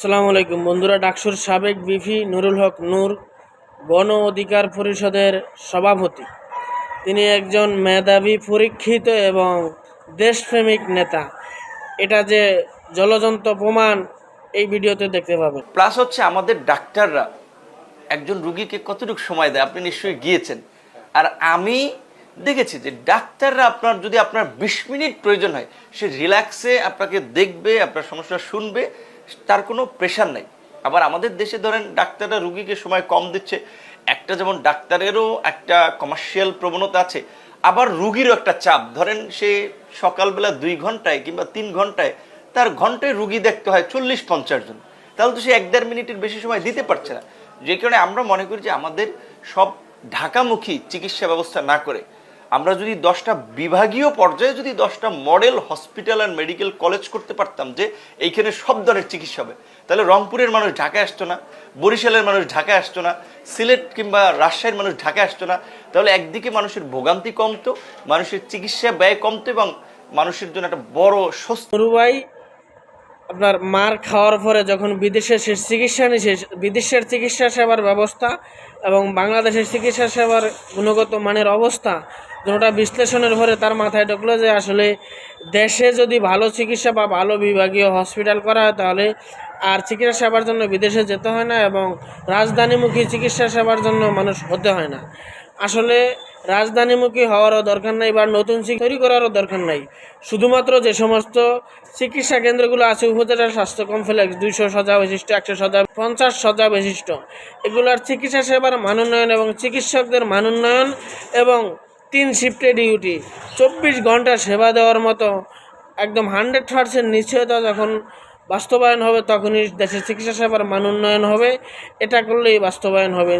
আসসালামু আলাইকুম বন্ধুরা। ডাকসুর সাবেক বিপি নুরুল হক নূর গণ অধিকার পরিষদের সভাপতি। তিনি একজন মেধাবী, পরীক্ষিত এবং দেশপ্রেমিক নেতা। এটা যে জলজন্ত প্রমাণ এই ভিডিওতে দেখতে পাবেন। প্লাস হচ্ছে আমাদের ডাক্তাররা একজন রুগীকে কতটুকু সময় দেয়, আপনি নিশ্চয়ই গিয়েছেন। আর আমি দেখেছি যে ডাক্তাররা যদি আপনার 20 মিনিট প্রয়োজন হয়, সে রিল্যাক্সে আপনাকে দেখবে, আপনার সমস্যা শুনবে, তার কোনো প্রেশার নাই। আবার আমাদের দেশে ধরেন ডাক্তাররা রুগীকে সময় কম দিচ্ছে, একটা যেমন ডাক্তারেরও একটা কমার্শিয়াল প্রবণতা আছে, আবার রুগীরও একটা চাপ। ধরেন সে সকালবেলা 2 ঘন্টায় কিংবা 3 ঘন্টায় তার ঘন্টায় রুগী দেখতে হয় 40-50 জন, তাহলে তো সে 1-1.5 মিনিটের বেশি সময় দিতে পারছে না। যে কারণে আমরা মনে করি যে আমাদের সব ঢাকামুখী চিকিৎসা ব্যবস্থা না করে আমরা যদি 10টা বিভাগীয় পর্যায়ে যদি 10টা মডেল হসপিটাল আর মেডিকেল কলেজ করতে পারতাম, যে এইখানে সব ধরনের চিকিৎসা হবে, তাহলে রংপুরের মানুষ ঢাকায় আসতো না, বরিশালের মানুষ ঢাকায় আসতো না, সিলেট কিংবা রাজশাহীর মানুষ ঢাকায় আসতো না। তাহলে একদিকে মানুষের ভোগান্তি কমতো, মানুষের চিকিৎসা ব্যয় কমতো এবং মানুষের জন্য একটা বড় স্বস্তি। নুরু ভাই আপনার মার খাওয়ার পরে যখন বিদেশে সে চিকিৎসা নিছে, বিদেশের চিকিৎসা সেবার ব্যবস্থা এবং বাংলাদেশের চিকিৎসা সেবার গুণগত মানের অবস্থা দুটোটা বিশ্লেষণের পরে তার মাথায় ঢুকলো যে আসলে দেশে যদি ভালো চিকিৎসা বা ভালো বিভাগীয় হসপিটাল করা হয় তাহলে আর চিকিৎসা সেবার জন্য বিদেশে যেতে হয় না এবং রাজধানীমুখী চিকিৎসা সেবার জন্য মানুষ হতে হয় না। আসলে রাজধানীমুখী হওয়ারও দরকার নাই বা নতুন তৈরি করারও দরকার নাই। শুধুমাত্র যে সমস্ত চিকিৎসা কেন্দ্রগুলো আছে, উপজেলা স্বাস্থ্য কমপ্লেক্স 200 শয্যা বিশিষ্ট, 100 শয্যা, 50 শয্যা বিশিষ্ট, এগুলোর চিকিৎসা সেবার মানোন্নয়ন এবং চিকিৎসকদের মানোন্নয়ন এবং 3 শিফটে ডিউটি, 24 ঘন্টা সেবা দেওয়ার মতো একদম 100% নিশ্চয়তা যখন বাস্তবায়ন হবে, তখনই দেশের চিকিৎসা সেবার মান উন্নয়ন হবে। এটা করলেই বাস্তবায়ন হবে।